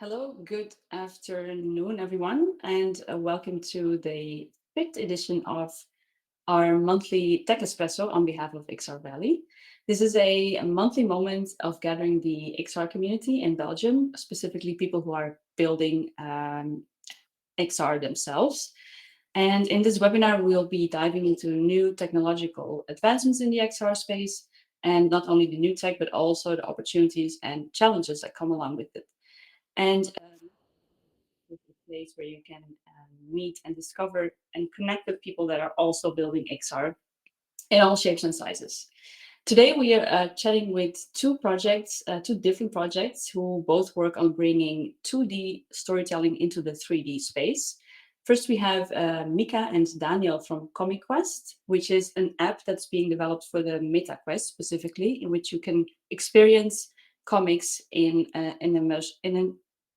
Hello, good afternoon, everyone, and welcome to the fifth edition of our monthly Tech Espresso on behalf of XR Valley. This is a monthly moment of gathering the XR community in Belgium, specifically people who are building XR themselves. And in this webinar, we'll be diving into new technological advancements in the XR space, and not only the new tech, but also the opportunities and challenges that come along with it. And is a place where you can meet and discover and connect with people that are also building XR in all shapes and sizes. Today, we are chatting with two different projects who both work on bringing 2D storytelling into the 3D space. First, we have Mika and Daniel from ComicQuest, which is an app that's being developed for the MetaQuest specifically, in which you can experience comics in an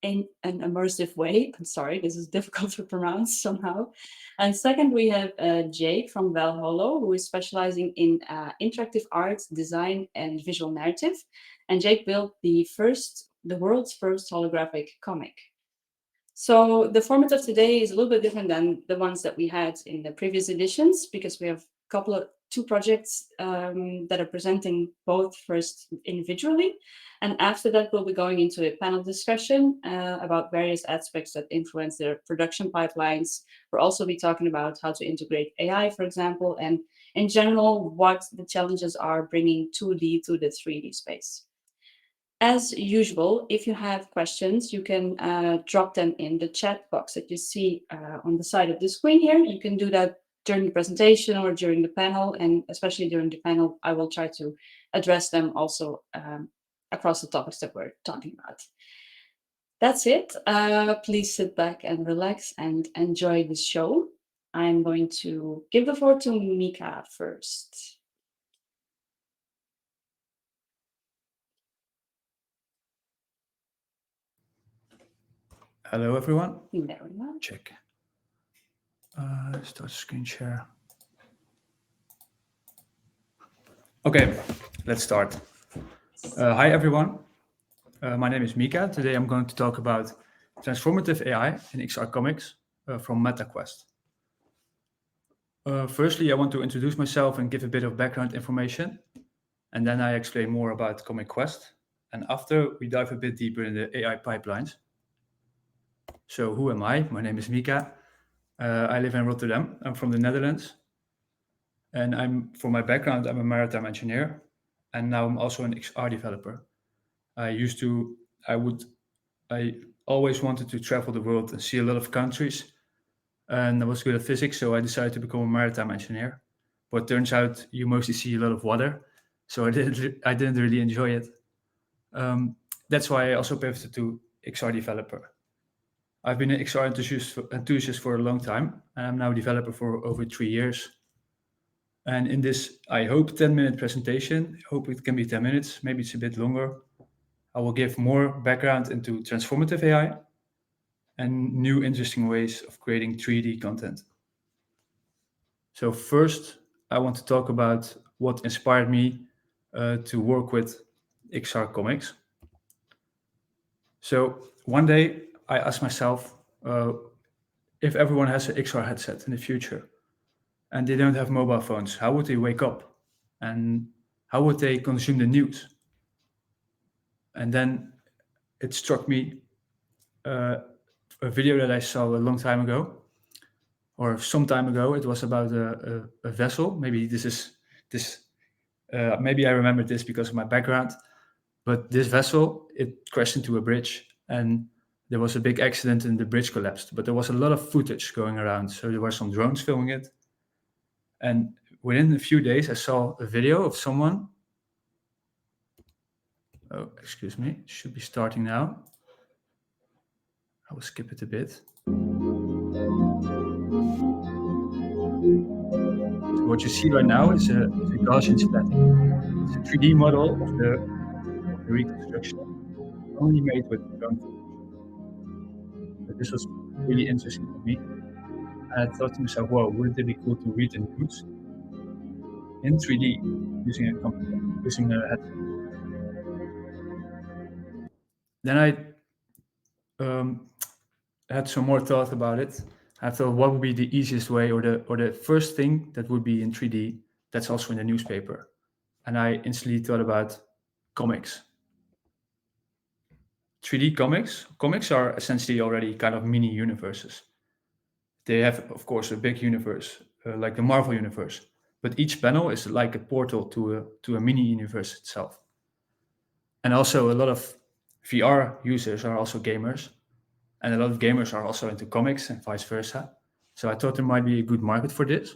immersive way. I'm sorry, this is difficult to pronounce somehow. And second, we have Jake from Valholo, who is specializing in interactive art, design, and visual narrative. And Jake built the world's first holographic comic. So the format of today is a little bit different than the ones that we had in the previous editions because we have two projects that are presenting both first individually, and after that we'll be going into a panel discussion about various aspects that influence their production pipelines. We'll also be talking about how to integrate AI, for example, and in general what the challenges are bringing 2D to the 3D space. As usual, if you have questions, you can drop them in the chat box that you see on the side of the screen here. You can do that during the presentation or during the panel, and especially during the panel, I will try to address them also across the topics that we're talking about. That's it. Please sit back and relax and enjoy the show. I'm going to give the floor to Mika first. Hello, everyone. There we go. Check. Start screen share. Okay, let's start. Hi, everyone. My name is Mika. Today I'm going to talk about transformative AI in XR comics from MetaQuest. Firstly, I want to introduce myself and give a bit of background information, and then I explain more about ComicQuest. And after, we dive a bit deeper in the AI pipelines. So who am I? My name is Mika. I live in Rotterdam. I'm from the Netherlands. And for my background, I'm a maritime engineer, and now I'm also an XR developer. I always wanted to travel the world and see a lot of countries, and I was good at physics, so I decided to become a maritime engineer. But turns out you mostly see a lot of water, so I didn't really enjoy it. That's why I also pivoted to XR developer. I've been an XR enthusiast for a long time, and I'm now a developer for over 3 years. And in this, I hope, 10-minute presentation, I hope it can be 10 minutes, maybe it's a bit longer, I will give more background into transformative AI and new interesting ways of creating 3D content. So first, I want to talk about what inspired me to work with XR comics. So one day, I asked myself, if everyone has an XR headset in the future, and they don't have mobile phones, how would they wake up? And how would they consume the news? And then it struck me a video that I saw a long time ago, or some time ago. It was about a vessel. Maybe maybe I remember this because of my background. But this vessel, it crashed into a bridge, and there was a big accident and the bridge collapsed. But there was a lot of footage going around, so there were some drones filming it. And within a few days, I saw a video of someone. Oh, excuse me. It should be starting now. I will skip it a bit. So what you see right now is a Gaussian splatting. It's a 3D model of the reconstruction, only made with drone footage. So this was really interesting for me. And I thought to myself, whoa, wouldn't it be cool to read the news in 3D using a headset? Then I had some more thought about it. I thought, what would be the easiest way, or the first thing that would be in 3D that's also in the newspaper? And I instantly thought about comics. 3D comics are essentially already kind of mini universes. They have, of course, a big universe, like the Marvel universe, but each panel is like a portal to a mini universe itself. And also, a lot of VR users are also gamers, and a lot of gamers are also into comics and vice versa. So I thought there might be a good market for this.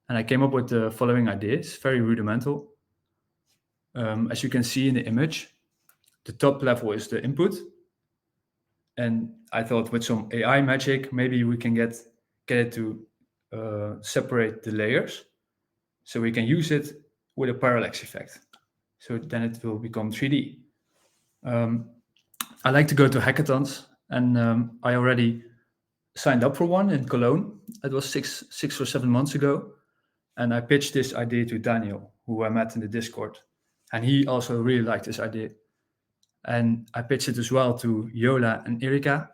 And I came up with the following idea. It's very rudimental. As you can see in the image, the top level is the input. And I thought with some AI magic, maybe we can get it to separate the layers. So we can use it with a parallax effect. So then it will become 3D. I like to go to hackathons, and I already signed up for one in Cologne. It was six or 7 months ago. And I pitched this idea to Daniel, who I met in the Discord. And he also really liked this idea. And I pitched it as well to Yola and Erika,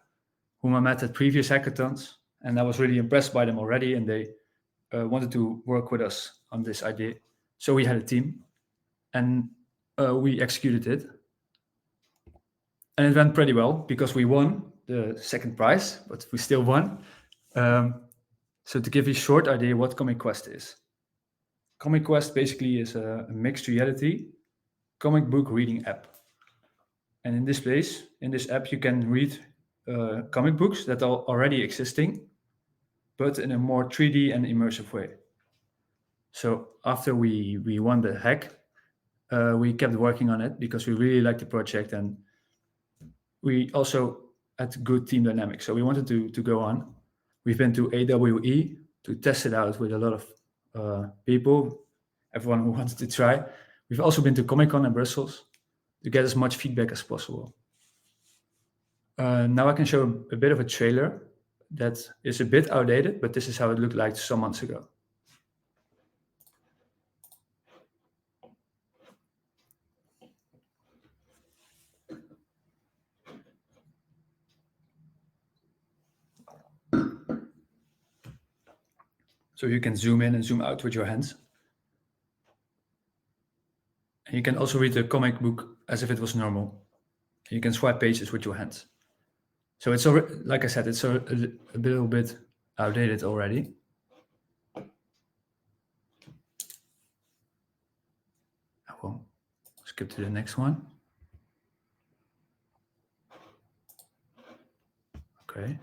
whom I met at previous hackathons. And I was really impressed by them already. And they wanted to work with us on this idea. So we had a team, and we executed it. And it went pretty well because we won the second prize, but we still won. So to give you a short idea what Comic Quest is. Comic Quest basically is a mixed reality comic book reading app. And in this app, you can read comic books that are already existing, but in a more 3D and immersive way. So after we won the hack, we kept working on it because we really liked the project, and we also had good team dynamics. So we wanted to go on. We've been to AWE to test it out with a lot of people, everyone who wanted to try. We've also been to Comic-Con in Brussels to get as much feedback as possible. Now I can show a bit of a trailer that is a bit outdated, but this is how it looked like some months ago. So you can zoom in and zoom out with your hands. And you can also read the comic book as if it was normal. You can swipe pages with your hands. So it's already, like I said, it's a little bit outdated already. I will skip to the next one. Okay.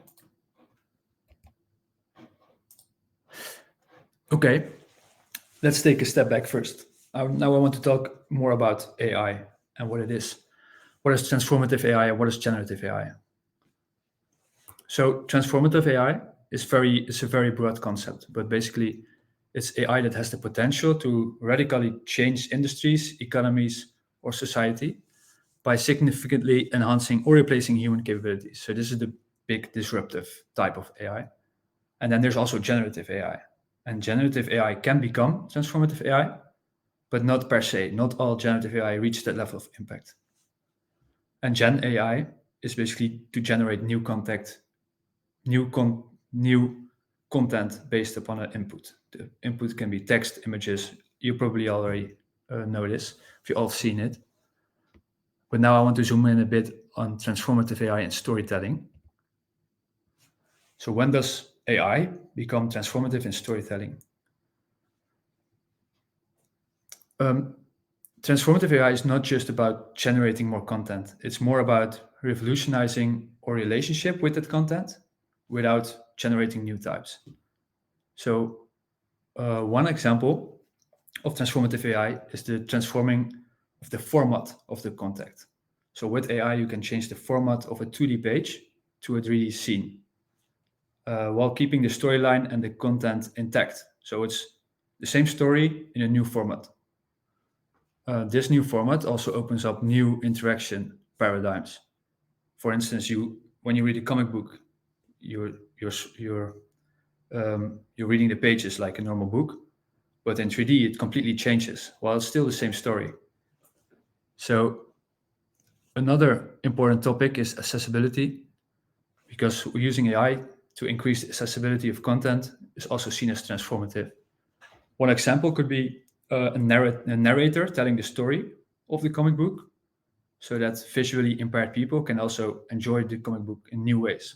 Okay, let's take a step back first. Now I want to talk more about AI and what it is. What is transformative AI and what is generative AI? So transformative AI is a very broad concept, but basically it's AI that has the potential to radically change industries, economies, or society by significantly enhancing or replacing human capabilities. So this is the big disruptive type of AI. And then there's also generative AI. And generative AI can become transformative AI, but not per se. Not all generative AI reach that level of impact. And Gen AI is basically to generate new content based upon an input. The input can be text, images. You probably already know this, if you've all seen it. But now I want to zoom in a bit on transformative AI and storytelling. So when does AI become transformative in storytelling? Transformative AI is not just about generating more content. It's more about revolutionizing our relationship with that content without generating new types. So one example of transformative AI is the transforming of the format of the content. So with AI, you can change the format of a 2D page to a 3D scene while keeping the storyline and the content intact. So it's the same story in a new format. This new format also opens up new interaction paradigms. For instance, when you read a comic book, you're reading the pages like a normal book, but in 3D it completely changes while it's still the same story. So another important topic is accessibility. because using AI to increase the accessibility of content is also seen as transformative. One example could be a narrator telling the story of the comic book, so that visually impaired people can also enjoy the comic book in new ways.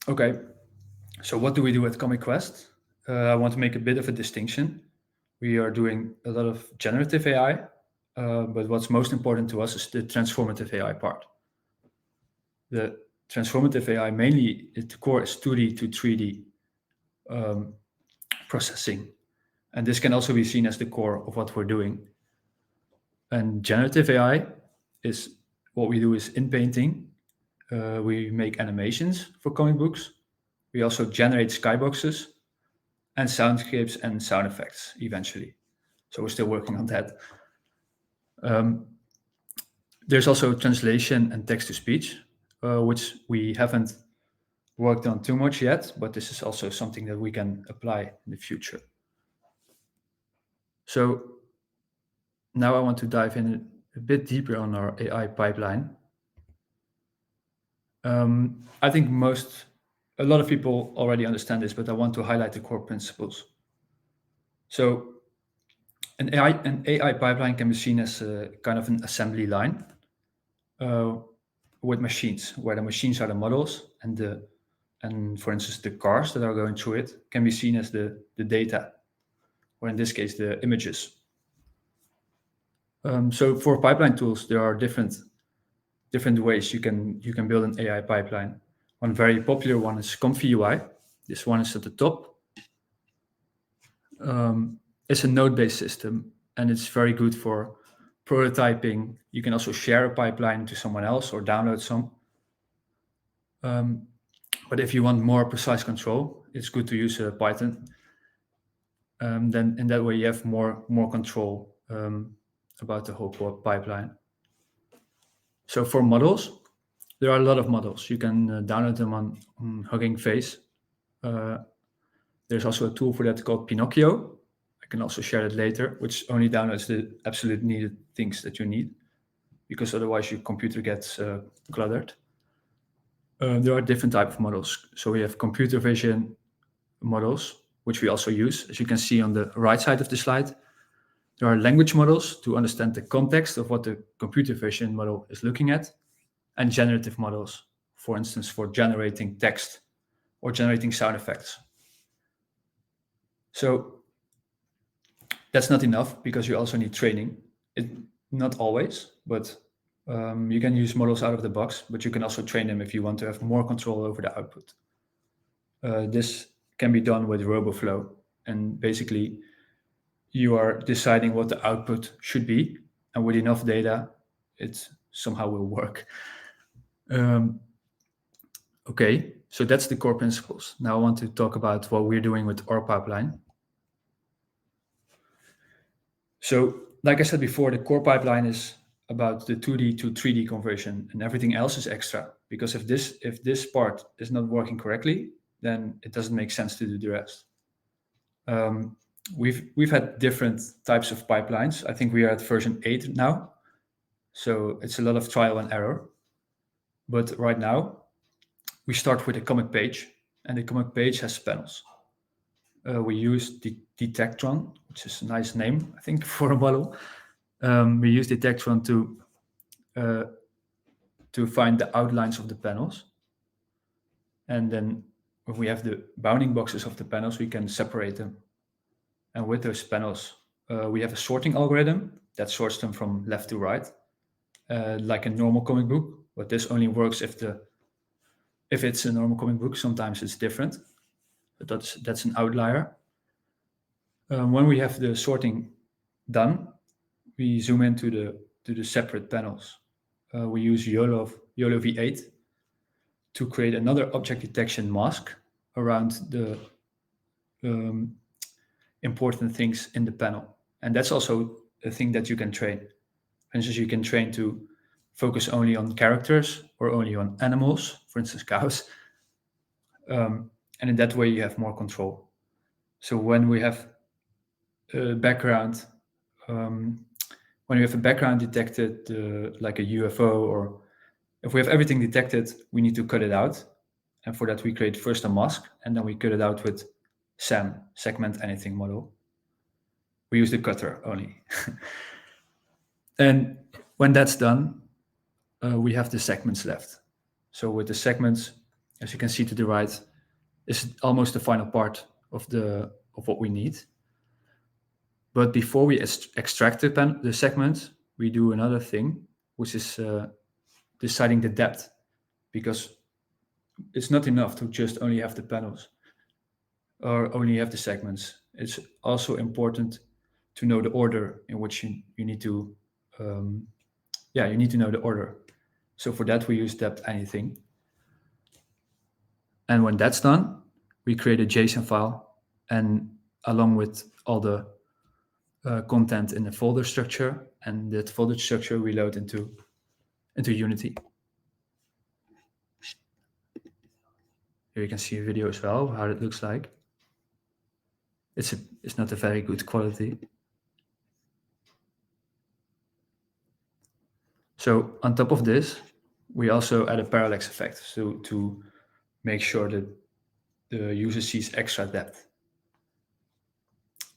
Okay, so what do we do at Comic Quest? I want to make a bit of a distinction. We are doing a lot of generative AI, but what's most important to us is the transformative AI part. The transformative AI mainly at the core is 2D to 3D processing, and this can also be seen as the core of what we're doing. And generative AI is what we do is in painting. We make animations for comic books. We also generate skyboxes and soundscapes and sound effects eventually. So we're still working on that. There's also translation and text to speech, which we haven't worked on too much yet, but this is also something that we can apply in the future. So now I want to dive in a bit deeper on our AI pipeline. I think a lot of people already understand this, but I want to highlight the core principles. So an AI pipeline can be seen as a kind of an assembly line with machines, where the machines are the models, and for instance, the cars that are going through it can be seen as the data, or in this case, the images. So for pipeline tools, there are different ways you can build an AI pipeline. One very popular one is Comfy UI. This one is at the top. It's a node-based system, and it's very good for prototyping. You can also share a pipeline to someone else or download some. But if you want more precise control, it's good to use Python. Then in that way, you have more control about the whole pipeline. So for models, there are a lot of models. You can download them on Hugging Face. There's also a tool for that called Pinocchio. I can also share it later, which only downloads the absolute needed things that you need, because otherwise your computer gets cluttered. There are different types of models. So we have computer vision models, which we also use. As you can see on the right side of the slide, there are language models to understand the context of what the computer vision model is looking at, and generative models, for instance, for generating text or generating sound effects. So that's not enough, because you also need training. Not always, but you can use models out of the box, but you can also train them if you want to have more control over the output. This can be done with RoboFlow, and basically you are deciding what the output should be, and with enough data, it somehow will work. Okay, so that's the core principles. Now I want to talk about what we're doing with our pipeline. So, like I said before, the core pipeline is about the 2D to 3D conversion, and everything else is extra. Because if this part is not working correctly, then it doesn't make sense to do the rest. We've had different types of pipelines. I think we are at version 8 now, so it's a lot of trial and error. But right now, we start with a comic page, and the comic page has panels. We use the Detectron, which is a nice name, I think, for a model. We use Detectron to find the outlines of the panels. And then when we have the bounding boxes of the panels, we can separate them. And with those panels, we have a sorting algorithm that sorts them from left to right, like a normal comic book. But this only works if it's a normal comic book. Sometimes it's different, but that's an outlier. When we have the sorting done, we zoom into the separate panels. We use YOLO V8 to create another object detection mask around the important things in the panel. And that's also a thing that you can train. For instance, you can train to focus only on characters or only on animals, for instance, cows. And in that way, you have more control. So when we have a background, when when we have a background detected, like a UFO, or if we have everything detected, we need to cut it out. And for that, we create first a mask, and then we cut it out with SAM, segment anything model. We use the cutter only. And when that's done, we have the segments left. So with the segments, as you can see to the right, is almost the final part of what we need. But before we extract the segments, we do another thing, which is deciding the depth, because it's not enough to just only have the panels or only have the segments. It's also important to know the order in which you need to, you need to know the order. So for that, we use depth anything. And when that's done, we create a JSON file, and along with all the content in the folder structure, and that folder structure we load into Unity. Here you can see a video as well, how it looks like. It's not a very good quality. So on top of this, we also add a parallax effect to make sure that the user sees extra depth.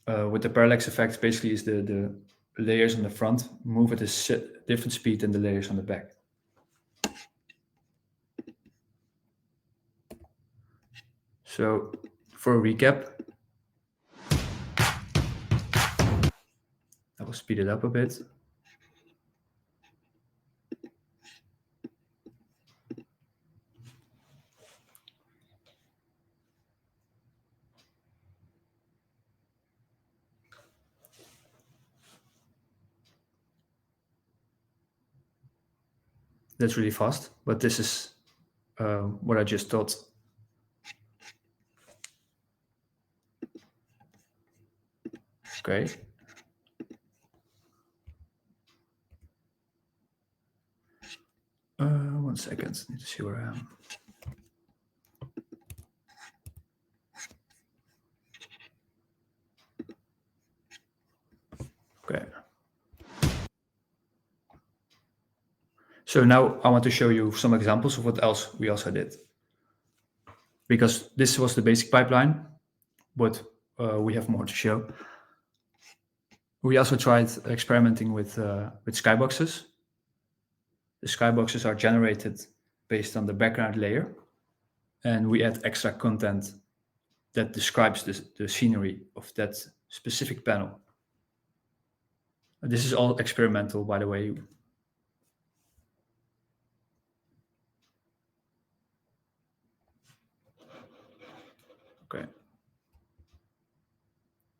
With the parallax effect, basically is the layers on the front move at a different speed than the layers on the back. So for a recap, I will speed it up a bit. That's really fast, but this is what I just thought. Okay. One second, need to see where I am. Okay. So now I want to show you some examples of what else we also did. Because this was the basic pipeline, but we have more to show. We also tried experimenting with skyboxes. The skyboxes are generated based on the background layer, and we add extra content that describes the scenery of that specific panel. This is all experimental, by the way. Okay.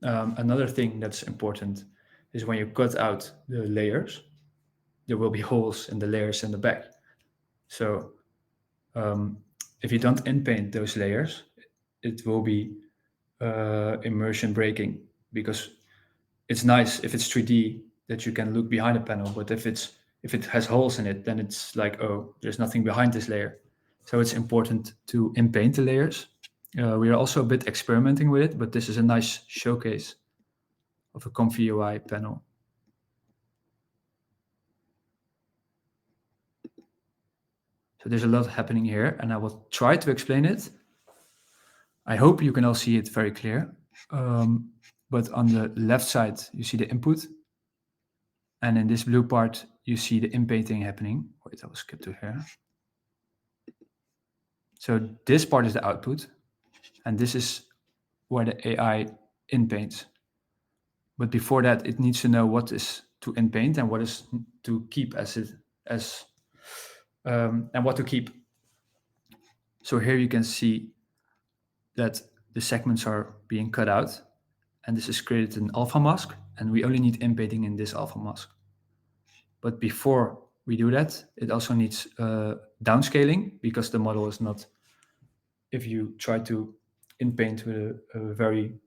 Another thing that's important is when you cut out the layers, there will be holes in the layers in the back. So if you don't inpaint those layers, it will be immersion breaking, because it's nice if it's 3D that you can look behind a panel, but if it has holes in it, then it's like, oh, there's nothing behind this layer. So it's important to inpaint the layers. We are also a bit experimenting with it, but this is a nice showcase of a comfy UI panel. So there's a lot happening here, and I will try to explain it. I hope you can all see it very clear. But on the left side, you see the input. And in this blue part, you see the inpainting happening. Wait, I will skip to here. So this part is the output, and this is where the AI inpaints. But before that, it needs to know what is to inpaint and what is to keep and what to keep. So here you can see that the segments are being cut out, and this is created an alpha mask, and we only need inpainting in this alpha mask. But before we do that, it also needs downscaling, because the model is not, if you try to inpaint with a very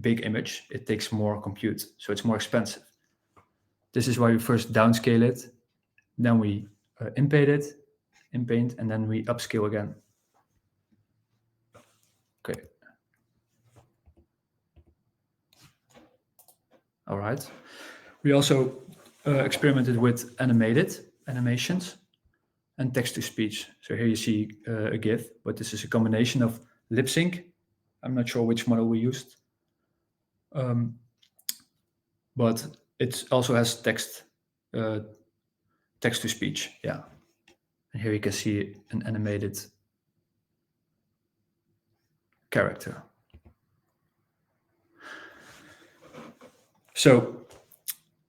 big image, it takes more compute, so it's more expensive. This is why we first downscale it, then we inpaint, and then we upscale again. Okay. All right. We also experimented with animations and text-to-speech. So here you see a GIF, but this is a combination of lip sync. I'm not sure which model we used, but it also has text-to-speech. Yeah, and here you can see an animated character. So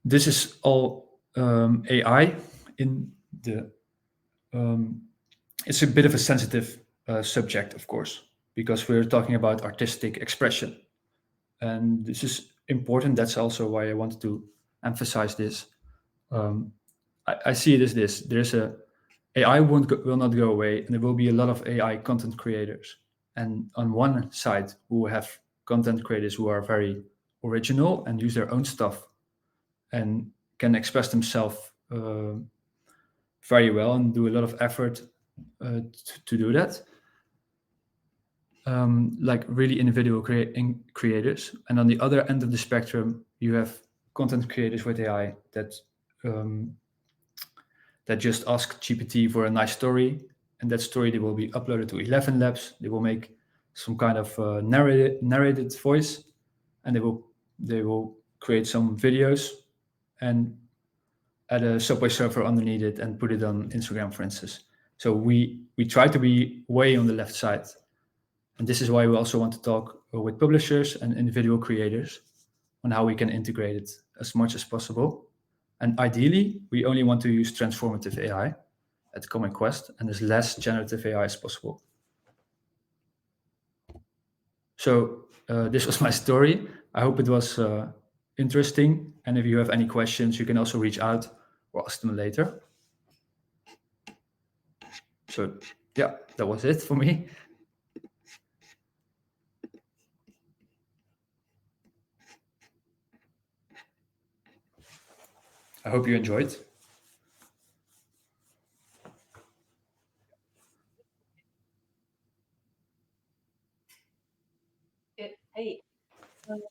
this is all AI in the. It's a bit of a sensitive subject, of course, because we're talking about artistic expression, and this is important. That's also why I wanted to emphasize this. I see it as this: there's a AI will not go away, and there will be a lot of AI content creators. And on one side, we will have content creators who are very original and use their own stuff and can express themselves very well and do a lot of effort to do that. Like really individual creators. And on the other end of the spectrum, you have content creators with AI that just ask GPT for a nice story, and that story they will be uploaded to 11 Labs. They will make some kind of narrated voice, and they will create some videos and add a Subway server underneath it and put it on Instagram, for instance. So we try to be way on the left side, and this is why we also want to talk with publishers and individual creators on how we can integrate it as much as possible. And ideally, we only want to use transformative AI at Comic Quest and as less generative AI as possible. So this was my story. I hope it was interesting. And if you have any questions, you can also reach out or ask them later. So yeah, that was it for me. I hope you enjoyed. Hey,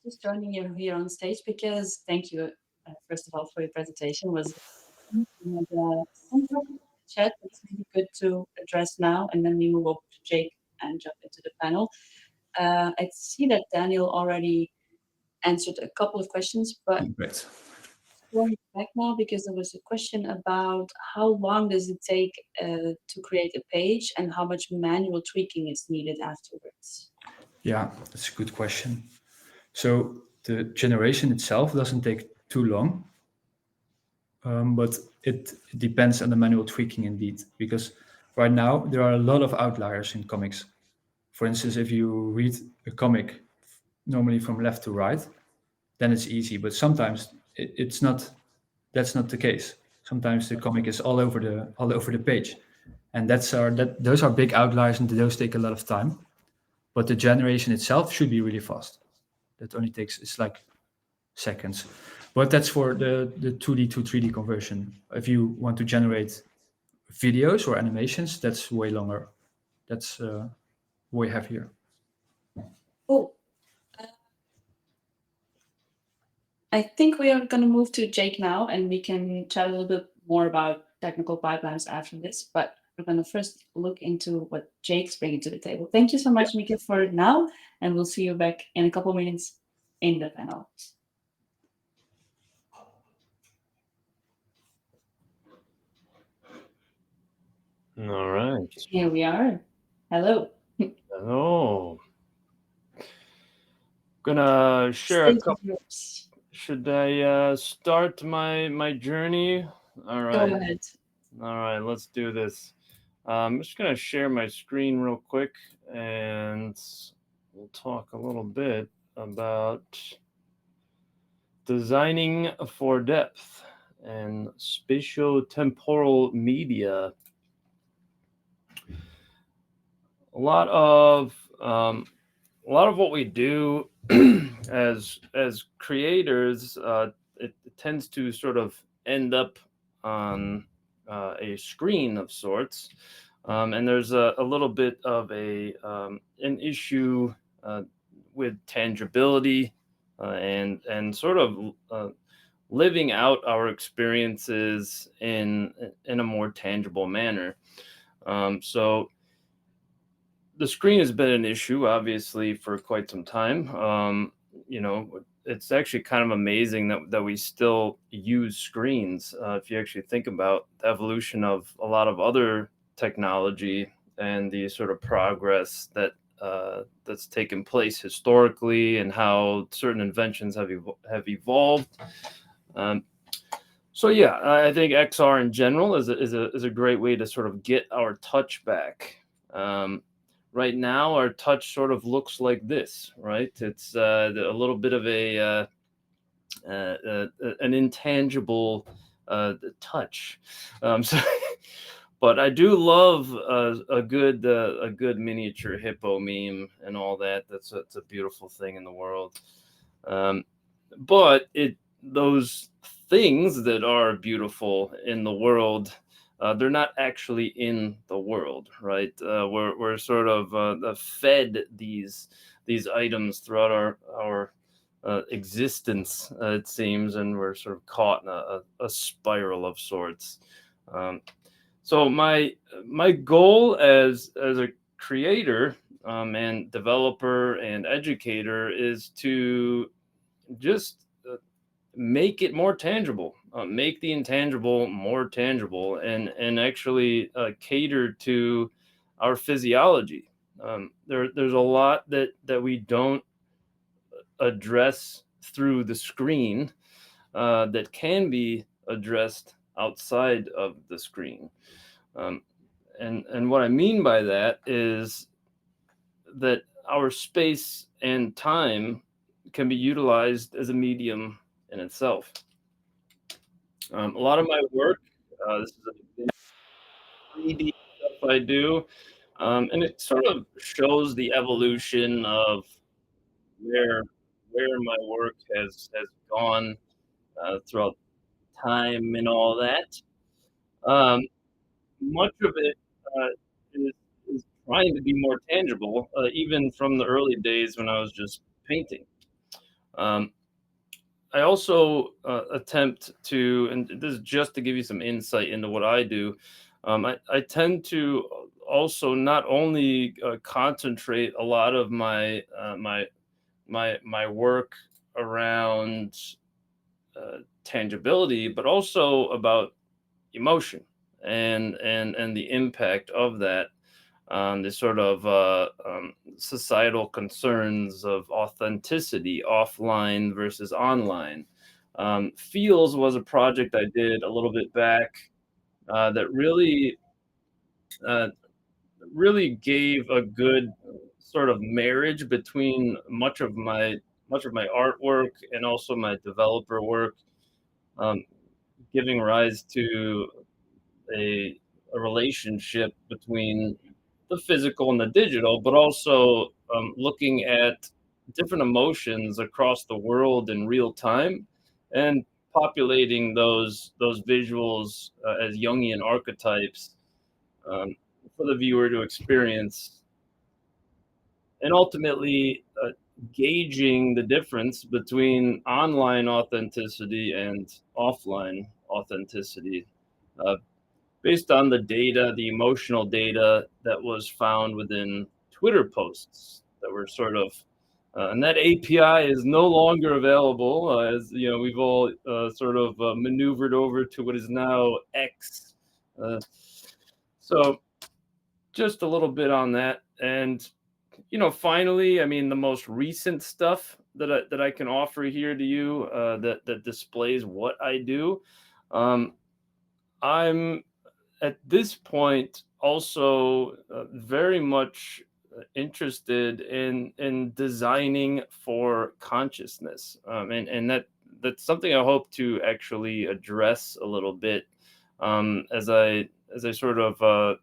just joining you here on stage because thank you, first of all, for your presentation. Was and, some chat that's maybe good to address now, and then we move over to Jake and jump into the panel. I see that Daniel already answered a couple of questions, but Great. going back now because there was a question about how long does it take to create a page and how much manual tweaking is needed afterwards. Yeah, that's a good question. So the generation itself doesn't take too long, but it depends on the manual tweaking indeed, because right now there are a lot of outliers in comics. For instance, if you read a comic normally from left to right, then it's easy. But sometimes it's not. That's not the case. Sometimes the comic is all over the page, and those are big outliers, and those take a lot of time. But the generation itself should be really fast. That only takes it's like seconds. But that's for the 2D to 3D conversion. If you want to generate videos or animations, that's way longer. That's way heavier. Cool. I think we are going to move to Jake now, and we can chat a little bit more about technical pipelines after this. But we're going to first look into what Jake's bringing to the table. Thank you so much, Mika, for now, and we'll see you back in a couple minutes in the panel. All right. Here we are. Hello. Hello. Gonna share a Stage is couple. yours. Should I start my journey? All right. Go ahead. All right. Let's do this. I'm just gonna share my screen real quick, and we'll talk a little bit about designing for depth and spatio-temporal media. A lot of what we do as creators, it tends to sort of end up on a screen of sorts, and there's a little bit of an issue with tangibility and sort of living out our experiences in a more tangible manner. So the screen has been an issue, obviously, for quite some time. It's actually kind of amazing that we still use screens. If you actually think about the evolution of a lot of other technology and the sort of progress that's taken place historically, and how certain inventions have evolved. So yeah, I think XR in general is a great way to sort of get our touch back. Right now, our touch sort of looks like this, right? It's a little bit of an intangible touch. So, but I do love a good miniature hippo meme and all that. It's a beautiful thing in the world. But those things that are beautiful in the world, they're not actually in the world, right? We're sort of fed these items throughout our existence, it seems, and we're sort of caught in a spiral of sorts. So my goal as a creator and developer and educator is to just make it more tangible, make the intangible more tangible, and actually cater to our physiology. There's a lot that we don't address through the screen that can be addressed outside of the screen. And what I mean by that is that our space and time can be utilized as a medium in itself. A lot of my work, this is a 3D stuff I do, and it sort of shows the evolution of where my work has gone throughout time and all that. Um, Much of it is trying to be more tangible, even from the early days when I was just painting. Um, I also attempt to, and this is just to give you some insight into what I do. I tend to also not only concentrate a lot of my work around tangibility, but also about emotion and the impact of that on the sort of societal concerns of authenticity, offline versus online. Feels was a project I did a little bit back that uh, really gave a good sort of marriage between much of my artwork and also my developer work, um, giving rise to a relationship between the physical and the digital, but also looking at different emotions across the world in real time, and populating those visuals as Jungian archetypes um, for the viewer to experience, and ultimately gauging the difference between online authenticity and offline authenticity, uh, based on the data, the emotional data that was found within Twitter posts that were sort of, and that API is no longer available, as you know, we've all sort of maneuvered over to what is now X. So just a little bit on that. And finally, I mean, the most recent stuff that I can offer here to you that displays what I do. I'm at this point also very much interested in designing for consciousness, and that's something I hope to actually address a little bit as I sort of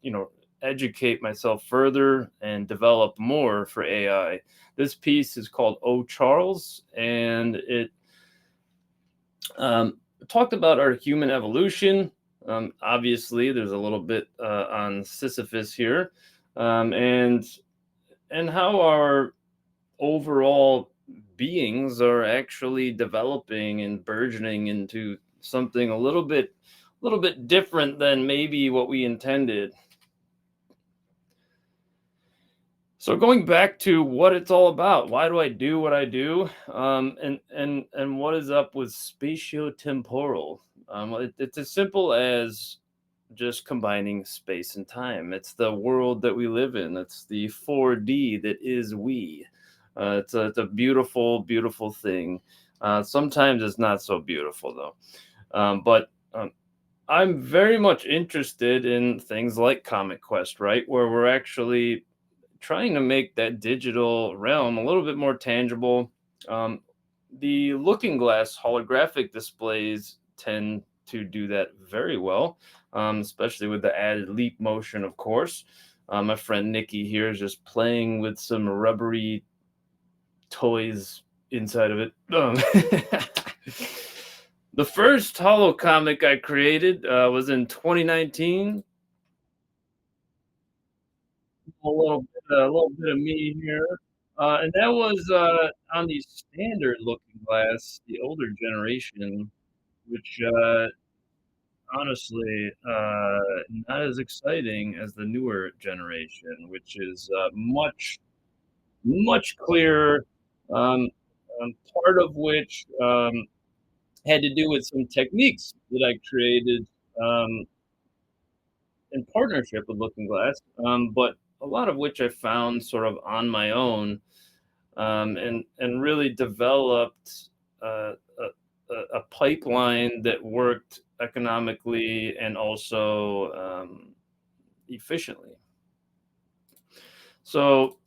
educate myself further and develop more for AI. This piece is called Oh Charles, and it talked about our human evolution. Obviously, there's a little bit on Sisyphus here, and how our overall beings are actually developing and burgeoning into something a little bit different than maybe what we intended. So going back to what it's all about, why do I do what I do, and what is up with spatiotemporal? It's as simple as just combining space and time. It's the world that we live in. It's the 4D that is we. It's a beautiful, beautiful thing. Sometimes it's not so beautiful though. But I'm very much interested in things like Comic Quest, right, where we're actually trying to make that digital realm a little bit more tangible. Um, the Looking Glass holographic displays tend to do that very well, especially with the added leap motion, of course. My friend Nikki here is just playing with some rubbery toys inside of it. The first holo comic I created was in 2019. A little bit of me here. And that was on the standard Looking Glass, the older generation, which honestly not as exciting as the newer generation, which is much, much clearer. Um, Part of which had to do with some techniques that I created um, in partnership with Looking Glass, but a lot of which I found sort of on my own, and really developed a pipeline that worked economically and also efficiently. So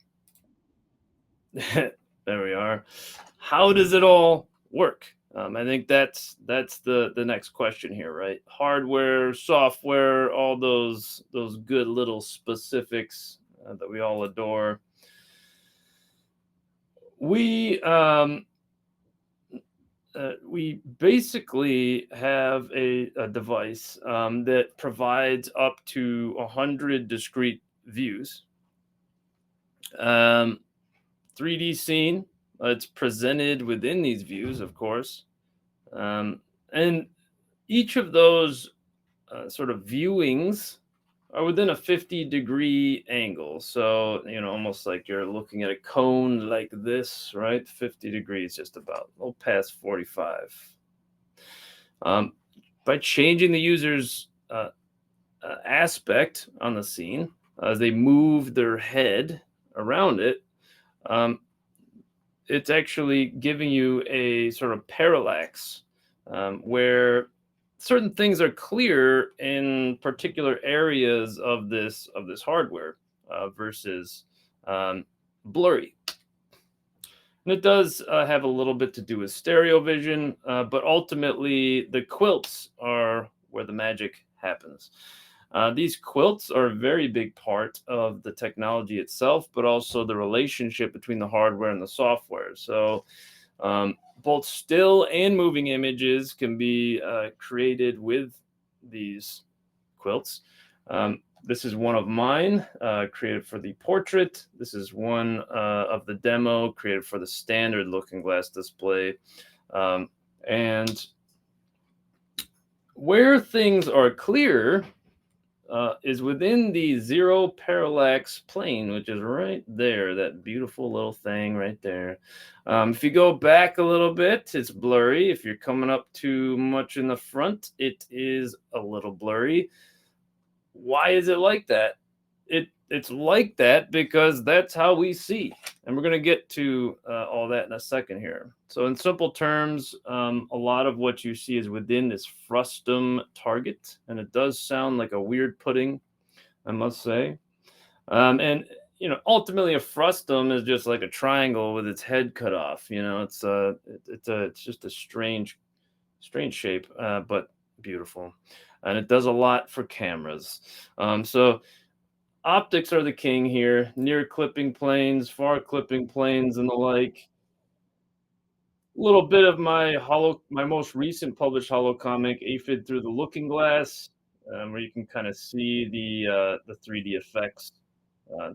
there we are. How does it all work? I think that's the next question here, right? Hardware, software, all those good little specifics that we all adore. We we basically have a device that provides up to 100 discrete views. Um, 3D scene. It's presented within these views, of course, and each of those sort of viewings are within a 50-degree angle. So, almost like you're looking at a cone like this, right? 50 degrees, just about, a little past 45. Um, by changing the user's aspect on the scene as they move their head around it, um, it's actually giving you a sort of parallax where certain things are clear in particular areas of this hardware versus blurry. And it does have a little bit to do with stereo vision, but ultimately the quilts are where the magic happens. These quilts are a very big part of the technology itself, but also the relationship between the hardware and the software. So both still and moving images can be created with these quilts. This is one of mine, created for the portrait. This is one of the demo, created for the standard Looking Glass display. And where things are clear is within the zero parallax plane, which is right there, that beautiful little thing right there. If you go back a little bit, it's blurry. If you're coming up too much in the front, it is a little blurry. Why is it like that? It's like that because that's how we see, and we're going to get to all that in a second here. So in simple terms, a lot of what you see is within this frustum target, and it does sound like a weird pudding, I must say. And ultimately a frustum is just like a triangle with its head cut off. It's just a strange shape, but beautiful, and it does a lot for cameras. So optics are the king here. Near clipping planes, far clipping planes, and the like. A little bit of my most recent published holo comic, Aphid Through the Looking Glass, where you can kind of see the 3D effects uh,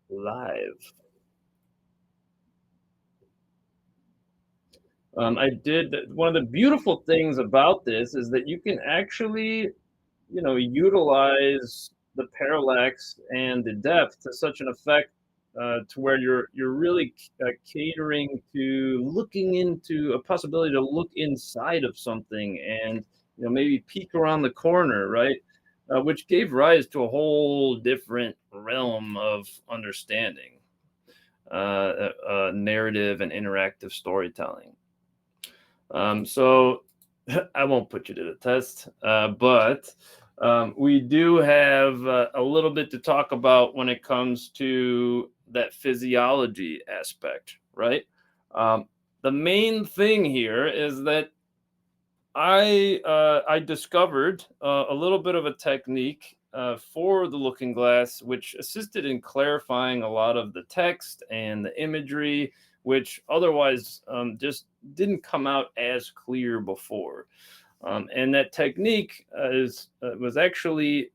live. I did one of the beautiful things about this is that you can actually, utilize the parallax and the depth to such an effect to where you're really catering to looking into a possibility to look inside of something and maybe peek around the corner, right? Which gave rise to a whole different realm of understanding narrative and interactive storytelling. So I won't put you to the test, but we do have a little bit to talk about when it comes to that physiology aspect, right? The main thing here is that I discovered a little bit of a technique for the looking glass, which assisted in clarifying a lot of the text and the imagery, which otherwise just didn't come out as clear before. And that technique was actually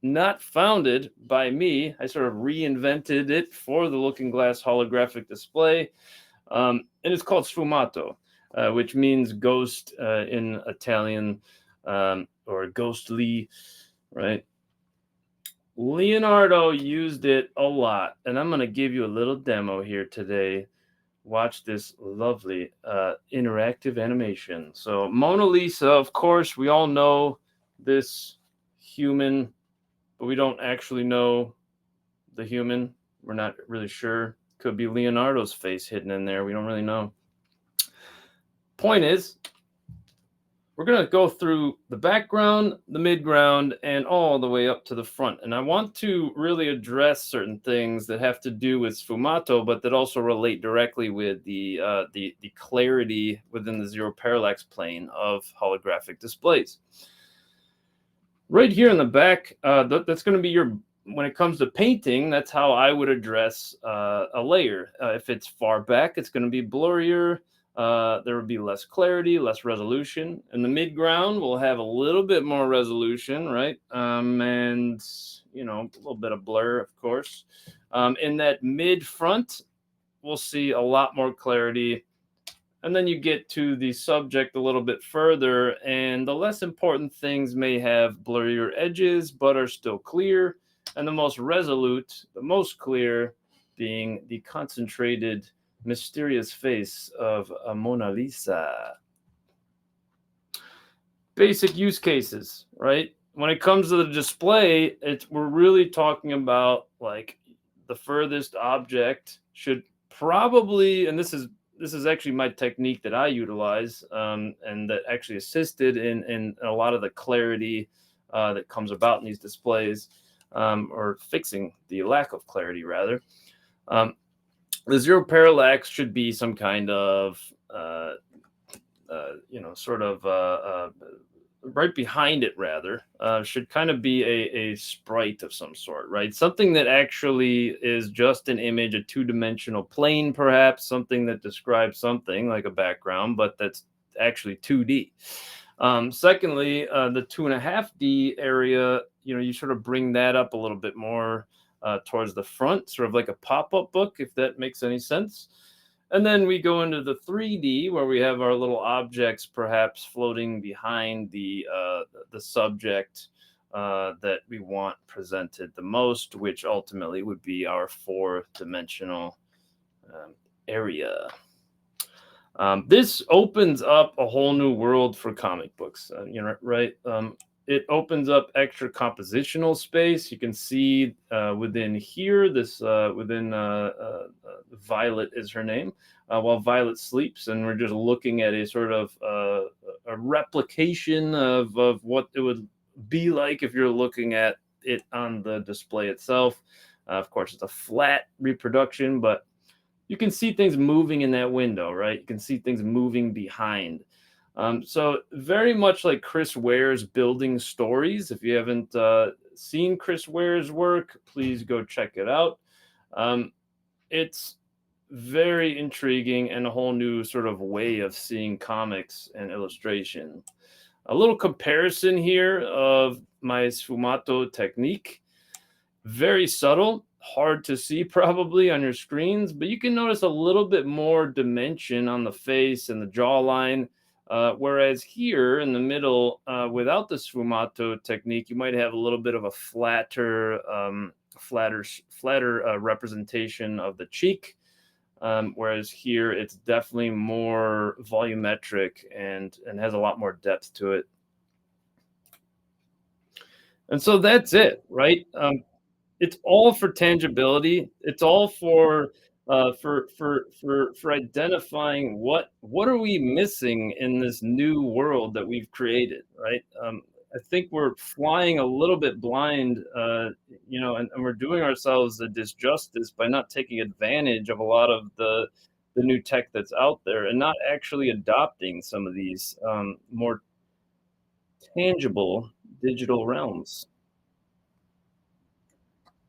not founded by me. I sort of reinvented it for the looking glass holographic display. And it's called sfumato, which means ghost in Italian, or ghostly, right? Leonardo used it a lot, and I'm going to give you a little demo here today. Watch this lovely interactive animation. So Mona Lisa, of course, we all know this human, but we don't actually know the human. We're not really sure. Could be Leonardo's face hidden in there. We don't really know. Point is, we're going to go through the background, the midground, and all the way up to the front. And I want to really address certain things that have to do with sfumato, but that also relate directly with the clarity within the zero parallax plane of holographic displays. Right here in the back, that's going to be when it comes to painting, that's how I would address a layer. If it's far back, it's going to be blurrier. There will be less clarity, less resolution. And the midground will have a little bit more resolution, right? And, a little bit of blur, of course. In that mid front, we'll see a lot more clarity. And then you get to the subject a little bit further, and the less important things may have blurrier edges, but are still clear. And the most resolute, the most clear, being the concentrated, mysterious face of a Mona Lisa. Basic use cases, right? When it comes to the display, we're really talking about like the furthest object should probably, and this is actually my technique that I utilize, and that actually assisted in a lot of the clarity that comes about in these displays, or fixing the lack of clarity rather. The zero parallax should be some kind of, right behind it rather, should kind of be a sprite of some sort, right? Something that actually is just an image, a two-dimensional plane, perhaps, something that describes something like a background, but that's actually 2D. Secondly, the 2.5D area, you sort of bring that up a little bit more towards the front, sort of like a pop-up book, if that makes any sense. And then we go into the 3D where we have our little objects perhaps floating behind the subject that we want presented the most, which ultimately would be our 4-dimensional area. This opens up a whole new world for comic books, right? It opens up extra compositional space. You can see within here, within Violet is her name, while Violet sleeps, and we're just looking at a sort of a replication of what it would be like if you're looking at it on the display itself. Of course, it's a flat reproduction, but you can see things moving in that window, right? You can see things moving behind. So very much like Chris Ware's Building Stories. If you haven't seen Chris Ware's work, please go check it out. It's very intriguing and a whole new sort of way of seeing comics and illustration. A little comparison here of my sfumato technique. Very subtle, hard to see probably on your screens, but you can notice a little bit more dimension on the face and the jawline. Whereas here in the middle, without the sfumato technique, you might have a little bit of a flatter representation of the cheek. Whereas here it's definitely more volumetric and has a lot more depth to it. And so that's it, right? It's all for tangibility. It's all for identifying what are we missing in this new world that we've created, right? I think we're flying a little bit blind, and we're doing ourselves a disjustice by not taking advantage of a lot of the new tech that's out there and not actually adopting some of these more tangible digital realms.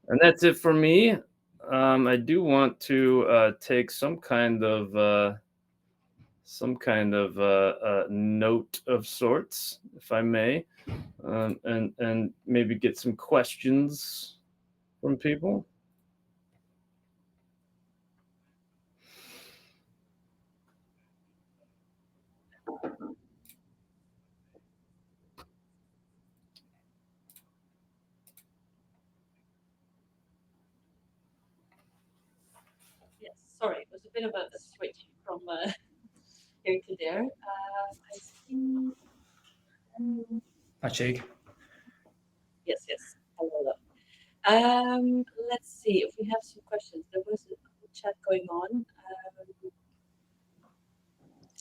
And that's it for me. I do want to take some kind of note of sorts, if I may, and maybe get some questions from people. Sorry, it was a bit of a switch from here to there. I see. Jake. Yes. Hello. Let's see if we have some questions. There was a chat going on.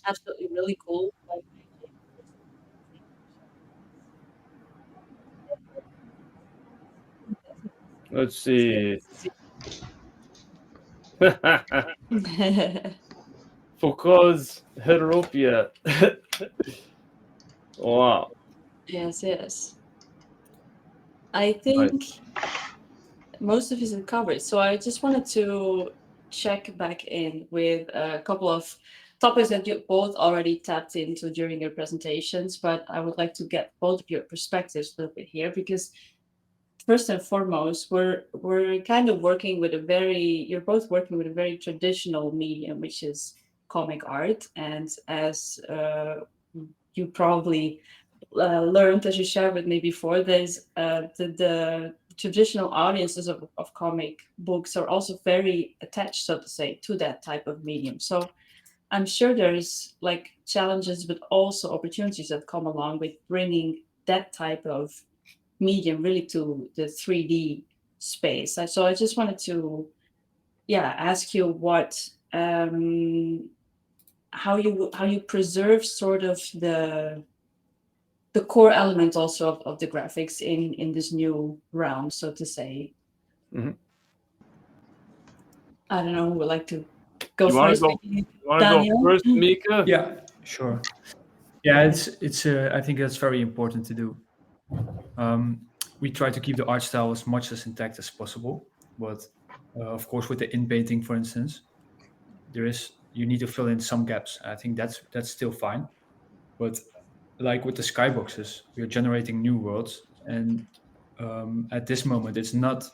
Absolutely really cool. Let's see. Foucault's Heteropia. Wow. Yes. I think most of it is covered. So I just wanted to check back in with a couple of topics that you both already tapped into during your presentations, but I would like to get both of your perspectives a little bit here, because first and foremost, we're kind of working with you're both working with a very traditional medium, which is comic art. And as you probably learned, as you shared with me before, there's the traditional audiences of comic books are also very attached, so to say, to that type of medium. So I'm sure there's like challenges, but also opportunities that come along with bringing that type of medium really to the 3D space. So I just wanted to ask you what how you preserve sort of the core element also of the graphics in this new realm, so to say. Mm-hmm. I don't know who would like to go you first. Want to go first, Mika? Yeah, sure. Yeah, it's I think that's very important to do. We try to keep the art style as much as intact as possible, but of course, with the in painting, for instance, you need to fill in some gaps. I think that's still fine, but like with the skyboxes, we are generating new worlds, and at this moment, it's not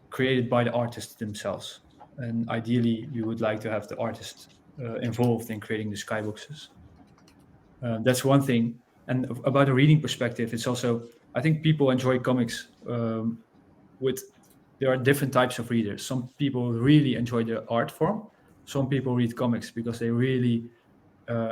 created by the artists themselves. And ideally, we would like to have the artist involved in creating the skyboxes. That's one thing. And about a reading perspective, it's also, I think people enjoy comics there are different types of readers. Some people really enjoy the art form. Some people read comics because they really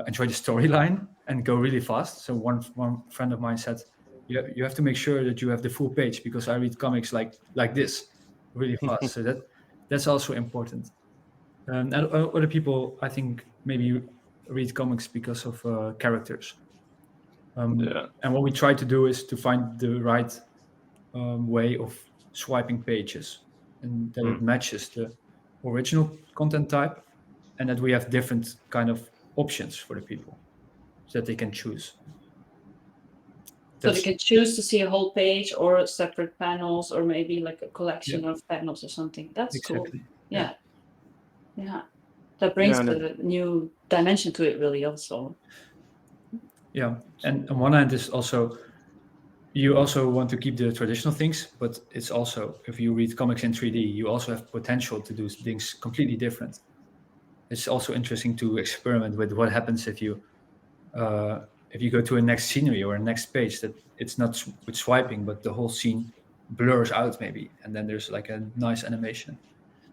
enjoy the storyline and go really fast. So one friend of mine said, you have to make sure that you have the full page, because I read comics like this really fast. So that's also important. And other people, I think, maybe read comics because of characters. And what we try to do is to find the right way of swiping pages, and that it matches the original content type, and that we have different kind of options for the people so that they can choose. So they can choose to see a whole page or separate panels, or maybe like a collection of panels or something. That's exactly. Cool. Yeah. That brings the new dimension to it, really, also. Yeah, and on one hand is also you also want to keep the traditional things, but it's also, if you read comics in 3D, you also have potential to do things completely different. It's also interesting to experiment with what happens if you go to a next scenery or a next page, that it's not with swiping, but the whole scene blurs out maybe, and then there's like a nice animation.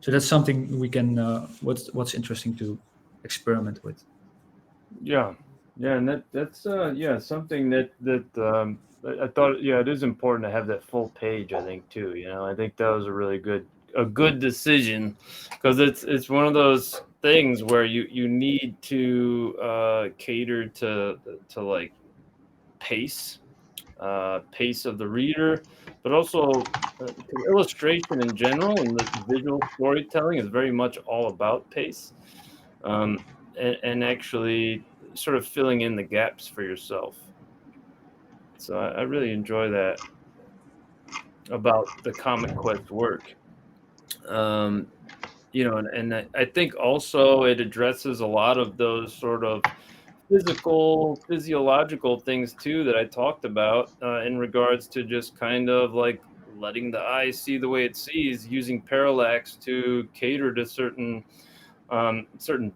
So that's something we can. What's interesting to experiment with. Yeah, yeah, and that's yeah, something that I thought, yeah, it is important to have that full page. I think too. I think that was a good decision, because it's one of those things where you need to cater to like pace, pace of the reader, but also 'cause illustration in general and the visual storytelling is very much all about pace, um, and actually sort of filling in the gaps for yourself. So I really enjoy that about the Comic Quest work. Um, and I think also it addresses a lot of those sort of physiological things too that I talked about in regards to just kind of like letting the eye see the way it sees, using parallax to cater to certain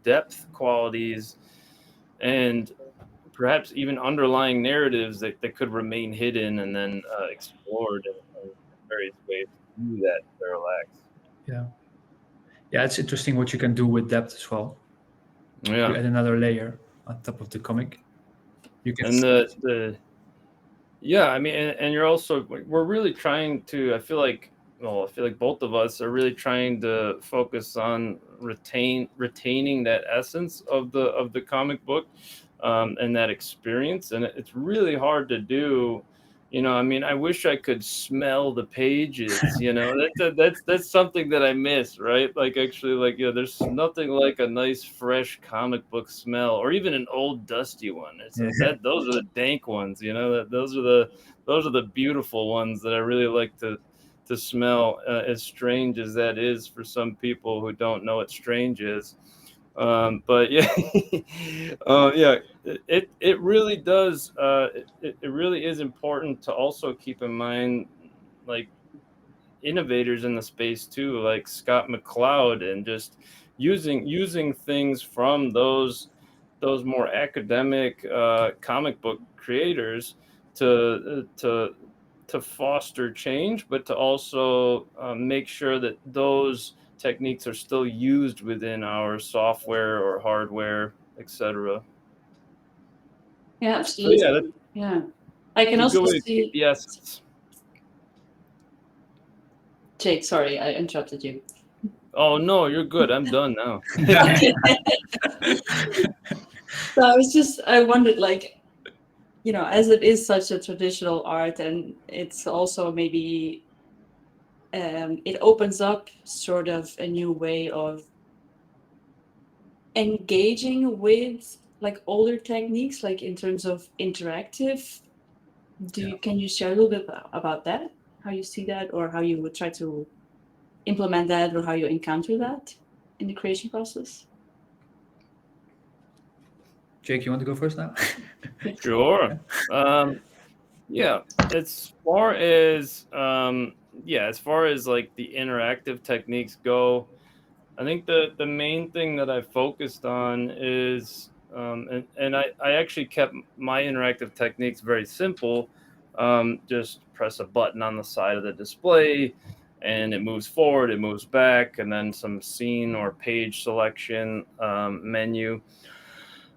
depth qualities, and perhaps even underlying narratives that could remain hidden and then explored in various ways through that parallax. Yeah, yeah, it's interesting what you can do with depth as well. You Yeah, add another layer on top of the comic. You can. and the yeah, I mean, and you're also we're really trying to. I feel like both of us are really trying to focus on retaining that essence of the comic book, and that experience, and it's really hard to do. I mean, I wish I could smell the pages. That's something that I miss, right? Like actually, like there's nothing like a nice fresh comic book smell, or even an old dusty one. It's Yeah. that those are the dank ones. Those are the beautiful ones that I really like to smell. As strange as that is for some people who don't know what strange is. But yeah, yeah, it really does. It really is important to also keep in mind, like innovators in the space too, like Scott McCloud, and just using things from those more academic comic book creators to foster change, but to also make sure that those techniques are still used within our software or hardware, etc. Yeah, So yeah, absolutely. Yeah. I can that's a good also way to keep see, the essence. Jake, sorry, I interrupted you. Oh no, you're good. I'm done now. So I wondered, like, as it is such a traditional art, and it's also maybe it opens up sort of a new way of engaging with like older techniques, like in terms of interactive. Yeah. Can you share a little bit about that? How you see that, or how you would try to implement that, or how you encounter that in the creation process? Jake, you want to go first now? Sure. Yeah, as far as like the interactive techniques go, I think the main thing that I focused on is and I actually kept my interactive techniques very simple. Just press a button on the side of the display and it moves forward, it moves back, and then some scene or page selection menu.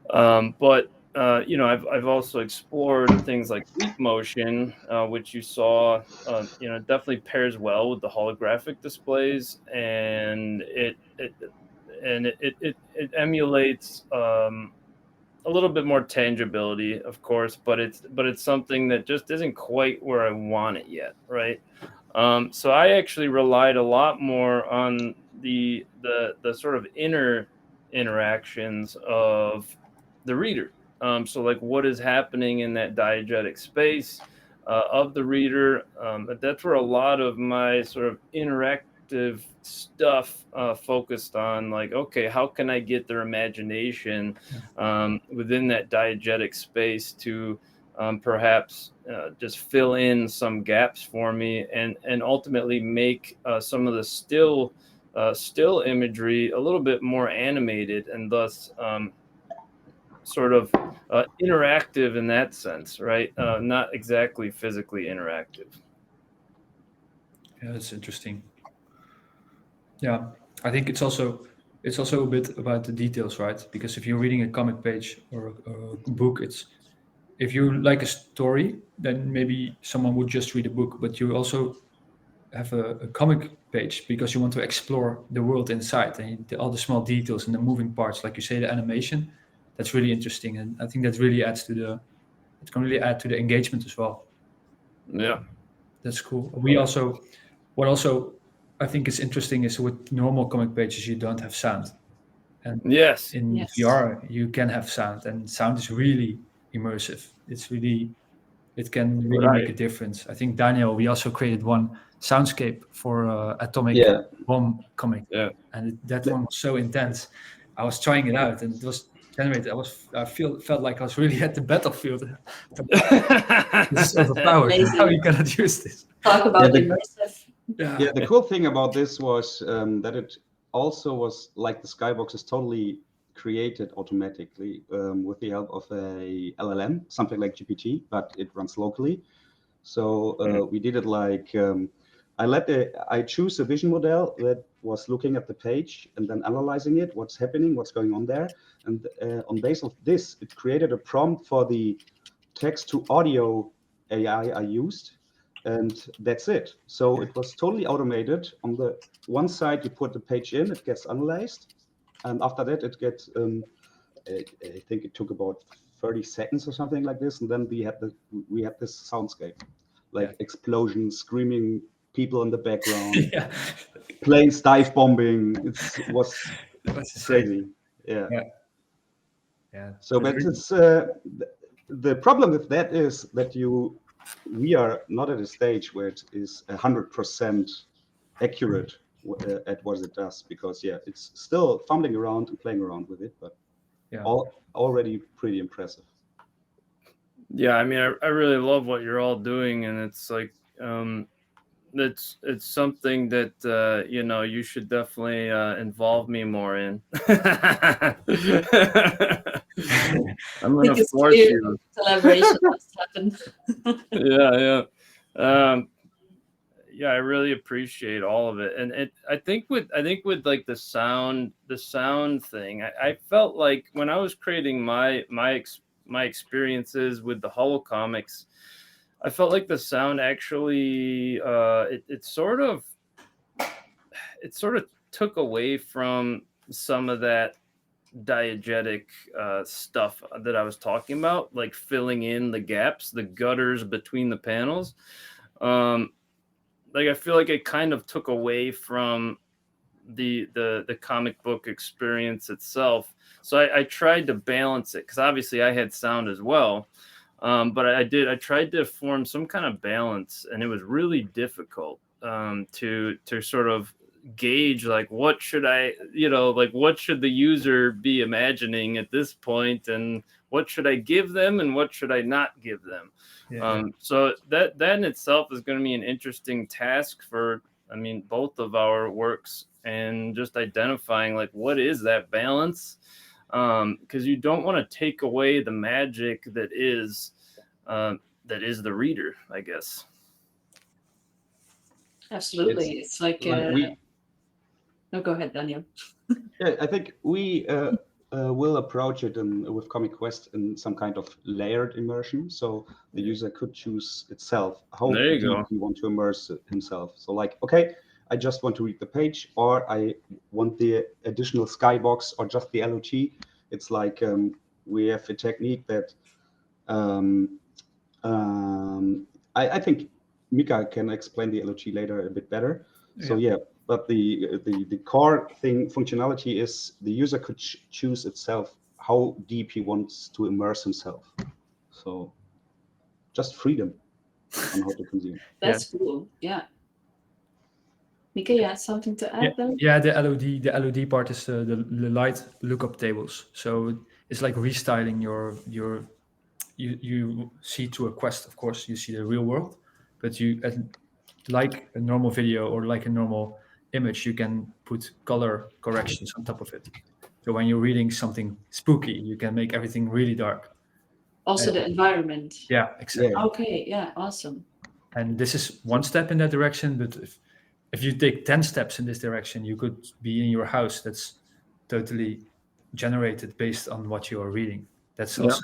But I've also explored things like leap motion, which you saw, definitely pairs well with the holographic displays, and it emulates a little bit more tangibility, of course, but it's something that just isn't quite where I want it yet, right? So I actually relied a lot more on the sort of inner interactions of the reader. So like what is happening in that diegetic space of the reader. But that's where a lot of my sort of interactive stuff focused on. Like, okay, how can I get their imagination within that diegetic space to perhaps just fill in some gaps for me, and ultimately make some of the still imagery a little bit more animated, and thus sort of interactive in that sense, right? Not exactly physically interactive. Yeah, that's interesting. Yeah, I think it's also a bit about the details, right? Because if you're reading a comic page or a book, it's if you like a story, then maybe someone would just read a book, but you also have a comic page because you want to explore the world inside and all the small details and the moving parts, like you say, the animation. That's really interesting, and I think that really adds to the. It can really add to the engagement as well. Yeah. That's cool. We also, what also I think is interesting is with normal comic pages you don't have sound, and Yes. in Yes. VR you can have sound, and sound is really immersive. It can really make a Right. difference. I think Daniel, we also created one soundscape for Atomic Yeah. Bomb comic, Yeah. and that one was so intense. I was trying it out, and it was generated. Felt like I was really at the battlefield. This is overpowered. Amazing. How you cannot use this? Talk about the- immersive. Yeah, the cool thing about this was that it also was like the skybox is totally created automatically with the help of a LLM, something like GPT, but it runs locally. So we did it like I choose a vision model that was looking at the page and then analyzing it, what's happening, what's going on there, and on base of this, it created a prompt for the text to audio AI I used. And that's it. So it was totally automated. On the one side, you put the page in, it gets analyzed. And after that, it gets, I think it took about 30 seconds or something like this. And then we had this soundscape, like explosions, screaming people in the background, Yeah, planes dive bombing. It was that's crazy. Yeah. Yeah. So, That's but really- it's the problem with that is that we are not at a stage where it is 100% accurate at what it does, because it's still fumbling around and playing around with it, but yeah. already pretty impressive. Yeah, I mean, I really love what you're all doing, and it's like it's something that you should definitely involve me more in. I'm gonna Because force clear you. collaboration must happen. Yeah. Yeah, I really appreciate all of it, and I think with like the sound thing, I felt like when I was creating my experiences with the Holo comics, I felt like the sound actually it sort of took away from some of that diegetic stuff that I was talking about, like filling in the gaps, the gutters between the panels. Like I feel like it kind of took away from the comic book experience itself. So I tried to balance it, because obviously I had sound as well. But I tried to form some kind of balance, and it was really difficult to sort of gauge, like, what should what should the user be imagining at this point, and what should I give them and what should I not give them. So that in itself is going to be an interesting task for, I mean, both of our works, and just identifying like what is that balance, because you don't want to take away the magic that is the reader, I guess. Absolutely. It's like no, go ahead, Daniel. Yeah, I think we will approach it with Comic Quest in some kind of layered immersion. So the user could choose itself how There you deep go. he want to immerse himself. So like, okay, I just want to read the page, or I want the additional skybox, or just the LOT. It's like we have a technique that I think Mika can explain the LOT later a bit better. So but the core functionality is the user could choose itself how deep he wants to immerse himself. So just freedom on how to consume. That's cool. Yeah. Mika, you had something to add though? Yeah, the LOD part is the light lookup tables. So it's like restyling your you see through a Quest, of course, you see the real world, but you like a normal video or like a normal image, you can put color corrections on top of it. So when you're reading something spooky, you can make everything really dark. Also And- the environment. Yeah, exactly. Yeah. Okay, yeah, awesome. And this is one step in that direction, but if you take 10 steps in this direction, you could be in your house that's totally generated based on what you are reading. That's Yeah. also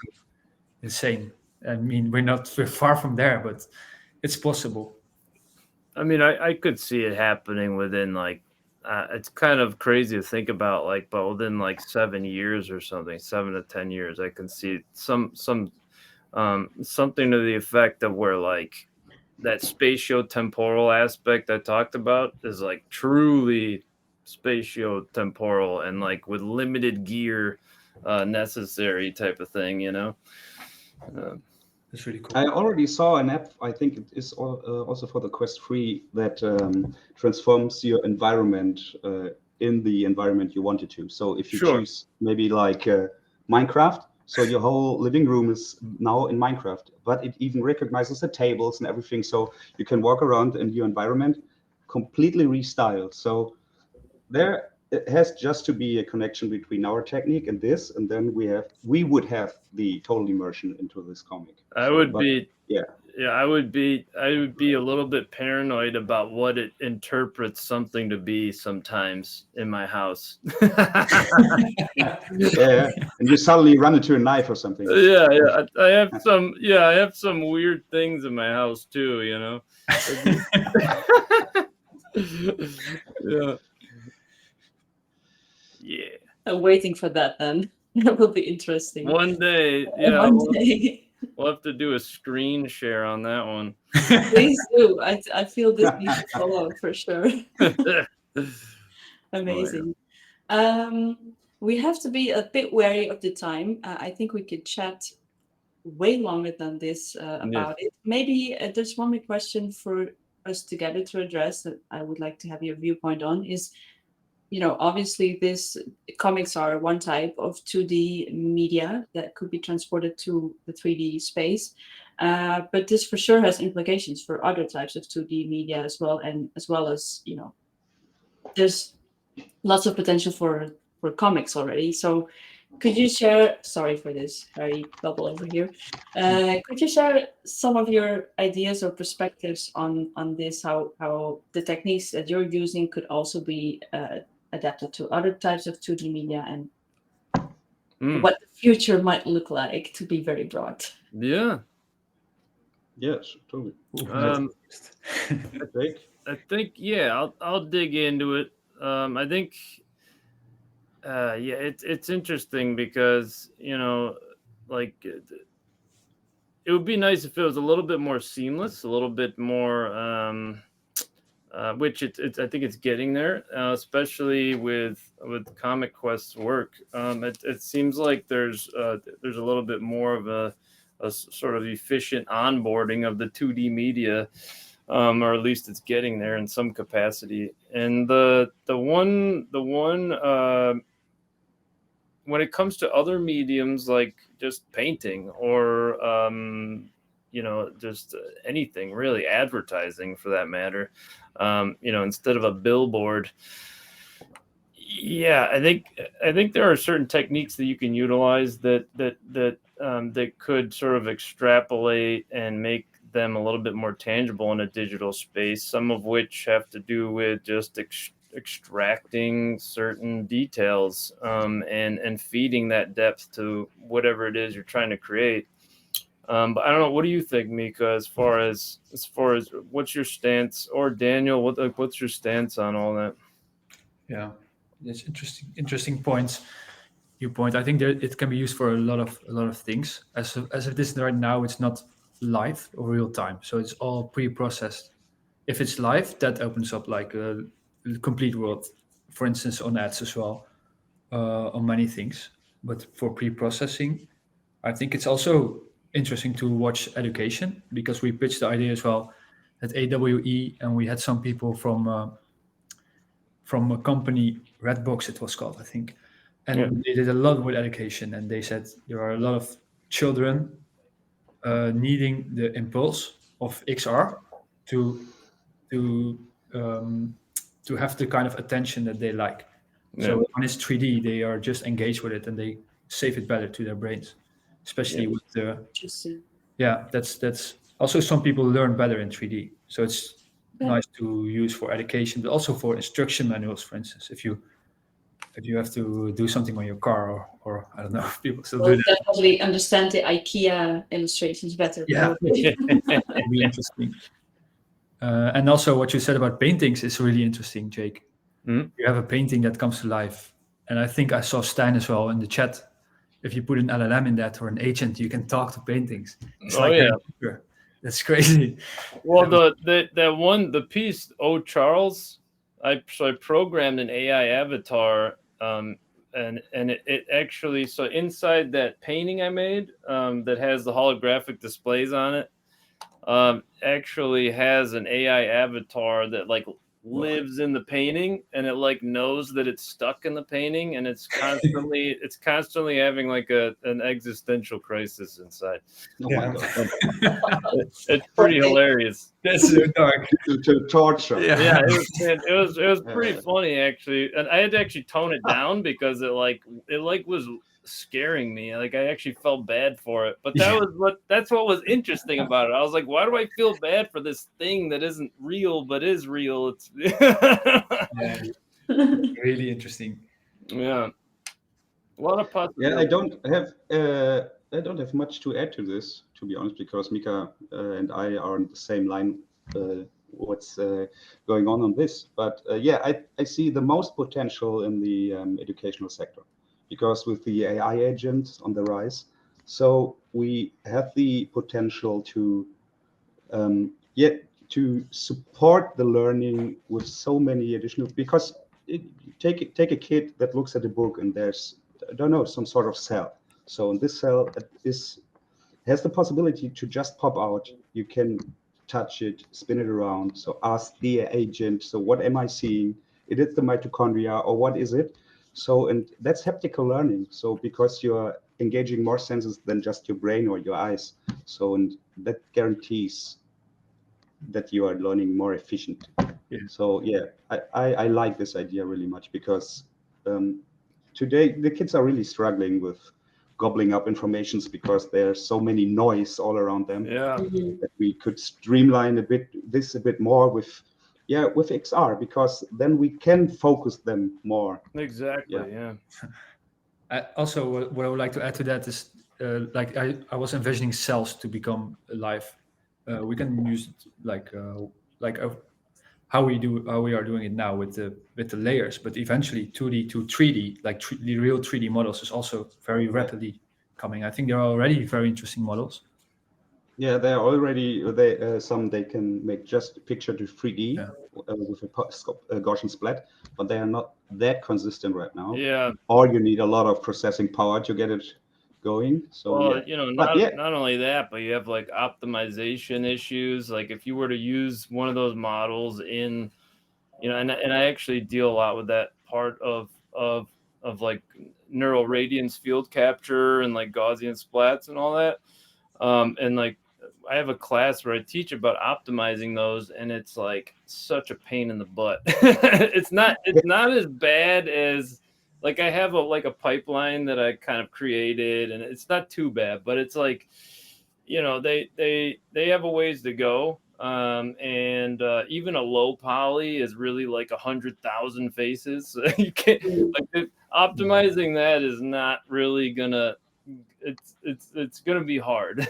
insane. I mean, we're far from there, but it's possible. I mean, I could see it happening within like, it's kind of crazy to think about, like, but within like 7 years or something, 7 to 10 years, I can see something to the effect of where like that spatio-temporal aspect I talked about is like truly spatio-temporal and like with limited gear necessary type of thing, you know? That's really cool. I already saw an app, I think it is also for the Quest 3, that transforms your environment in the environment you want it to. So if you Sure. choose maybe like Minecraft, so your whole living room is now in Minecraft, but it even recognizes the tables and everything. So you can walk around in your environment completely restyled. So there it has just to be a connection between our technique and this, and then we would have the total immersion into this comic. I would be a little bit paranoid about what it interprets something to be sometimes in my house. Yeah, and you suddenly run into a knife or something. Yeah. I have some weird things in my house too, you know. Yeah. Yeah. I'm waiting for that then. That will be interesting. One day, yeah, One day. we'll have to do a screen share on that one. Please do. I feel this needs to follow for sure. Amazing. We have to be a bit wary of the time. I think we could chat way longer than this about it. Maybe there's one more question for us together to address that I would like to have your viewpoint on is, obviously this comics are one type of 2D media that could be transported to the 3D space. But this for sure has implications for other types of 2D media as well. And as well as, there's lots of potential for comics already. So could you share, sorry for this Harry bubble over here. Could you share some of your ideas or perspectives on this, how the techniques that you're using could also be adapted to other types of 2D media and what the future might look like, to be very broad? Yeah. Yes, totally. I think, yeah, I'll dig into it. I think, it's interesting because, like it would be nice if it was a little bit more seamless, a little bit more, which it's I think it's getting there, especially with Comic Quest's work. It seems like there's a little bit more of a sort of efficient onboarding of the 2D media, or at least it's getting there in some capacity. And the one when it comes to other mediums like just painting or just anything really, advertising for that matter, instead of a billboard, I think there are certain techniques that you can utilize that could sort of extrapolate and make them a little bit more tangible in a digital space, some of which have to do with just extracting certain details, and feeding that depth to whatever it is you're trying to create. But I don't know. What do you think, Mika? As far as what's your stance, or Daniel? What's your stance on all that? Yeah, it's interesting points. You point. I think that it can be used for a lot of things. As it is right now, it's not live or real time, so it's all pre-processed. If it's live, that opens up like a complete world, for instance, on ads as well, on many things. But for pre-processing, I think it's also interesting to watch education, because we pitched the idea as well at AWE, and we had some people from a company, Redbox it was called, I think, and they did a lot with education, and they said there are a lot of children needing the impulse of XR to to to have the kind of attention that they like. So when it's 3D, they are just engaged with it and they save it better to their brains, especially with the Interesting. that's also some people learn better in 3D. So it's Yeah. nice to use for education, but also for instruction manuals, for instance. If you have to do something on your car, or I don't know, if people still do We'll that. definitely understand the IKEA illustrations better. Yeah. probably. It'd be interesting. And also, what you said about paintings is really interesting, Jake. Mhm. You have a painting that comes to life, and I think I saw Stijn as well in the chat. If you put an LLM in that or an agent, you can talk to paintings. It's Oh, like yeah. Harry Potter. That's crazy. Well, the piece, Oh Charles, I programmed an AI avatar, and it actually, so inside that painting I made, that has the holographic displays on it, actually has an AI avatar that like lives in the painting, and it like knows that it's stuck in the painting, and it's constantly having like an existential crisis inside. Oh Yeah. my God. It's pretty hilarious. That's so dark. To torture. Yeah, it was pretty funny actually, and I had to actually tone it down because it was scaring me. Like I actually felt bad for it, but that's what was interesting about it. I was like, why do I feel bad for this thing that isn't real but is real? It's Yeah, really interesting. yeah, a lot of possibilities. Yeah, I don't have much to add to this, to be honest, because Mika and I are on the same line. What's going on this? But yeah, I see the most potential in the educational sector, because with the AI agents on the rise, so we have the potential to to support the learning with so many additional, because take a kid that looks at a book and there's, I don't know, some sort of cell. So in this cell has the possibility to just pop out. You can touch it, spin it around. So ask the agent, so what am I seeing? It is the mitochondria, or what is it? So, and that's haptical learning. So because you're engaging more senses than just your brain or your eyes. So, and that guarantees that you are learning more efficient. Yeah. So yeah, I like this idea really much, because today the kids are really struggling with gobbling up informations, because there's so many noise all around them. Yeah. That we could streamline a bit more with XR, because then we can focus them more. Exactly. Yeah. Also, what I would like to add to that is, like I was envisioning cells to become alive. We can use it how we are doing it now with the layers, but eventually 2D to 3D, like the real 3D models, is also very rapidly coming. I think there are already very interesting models. Yeah, they're already some they can make just picture to 3D with a Gaussian splat, but they are not that consistent right now. Yeah. Or you need a lot of processing power to get it going. So Well, yeah. not only that, but you have like optimization issues. Like if you were to use one of those models in, and I actually deal a lot with that part of like neural radiance field capture and like Gaussian splats and all that. And like I have a class where I teach about optimizing those, and it's like such a pain in the butt. It's not as bad as, like, I have a pipeline that I kind of created, and it's not too bad, but it's like, they have a ways to go. And even a low poly is really like 100,000 faces. You can't, like, optimizing that is not really gonna, it's gonna be hard.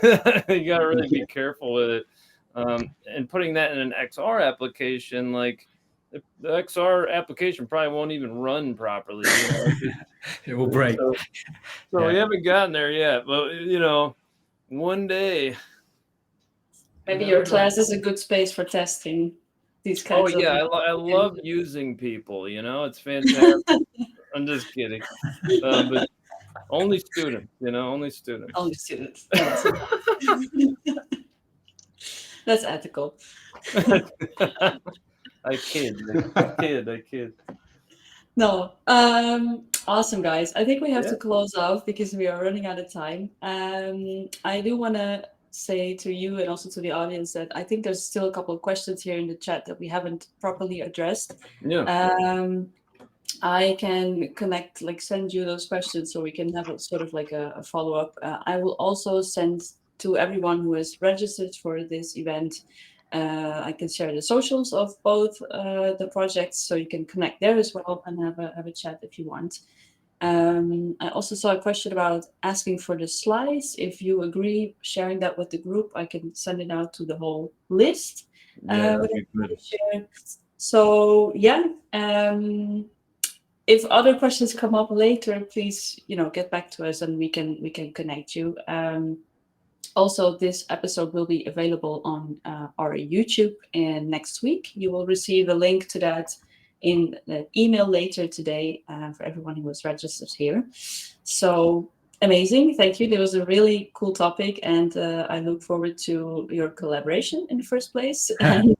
You gotta really be careful with it. And putting that in an XR application, like the XR application probably won't even run properly. It will break. So we haven't gotten there yet, but one day. Maybe your class is a good space for testing these kinds of. I love using people. It's fantastic. I'm just kidding, but only students. Only students. Only students. That's ethical. I kid. No, awesome, guys. I think we have to close off because we are running out of time. I do want to say to you and also to the audience that I think there's still a couple of questions here in the chat that we haven't properly addressed. Yeah. I can connect, like send you those questions so we can have a sort of like a follow-up. I will also send to everyone who is registered for this event. I can share the socials of both the projects, so you can connect there as well and have a chat if you want. I also saw a question about asking for the slides. If you agree sharing that with the group, I can send it out to the whole list. Yeah, that'd be good. So yeah, if other questions come up later, please get back to us and we can connect you. Also, this episode will be available on our YouTube, and next week you will receive a link to that in the email later today for everyone who was registered here. So amazing. Thank you. That was a really cool topic, and I look forward to your collaboration in the first place and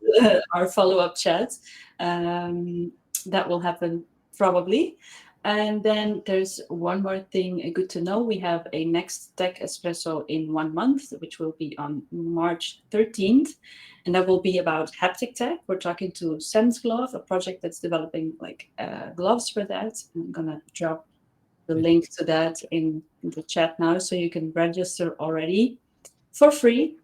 our follow-up chat. That will happen probably. And then there's one more thing good to know. We have a next Tech Espresso in 1 month, which will be on March 13th. And that will be about haptic tech. We're talking to Sense Glove, a project that's developing like gloves for that. I'm going to drop the link to that in the chat now, so you can register already for free.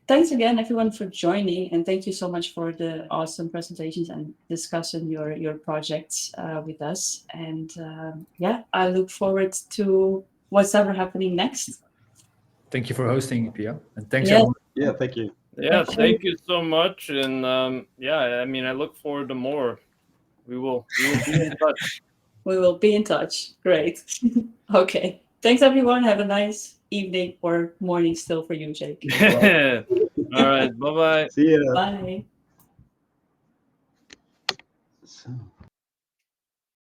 Thanks again, everyone, for joining, and thank you so much for the awesome presentations and discussing your projects with us. And yeah, I look forward to what's ever happening next. Thank you for hosting, Pia, and thanks Yeah. everyone. Yeah, thank you. Yeah, thank you so much. And yeah, I mean, I look forward to more. We will be in touch. We will be in touch. Great. Okay. Thanks, everyone. Have a nice evening or morning still for you, Jake. All right. Bye-bye. See ya. Bye. So.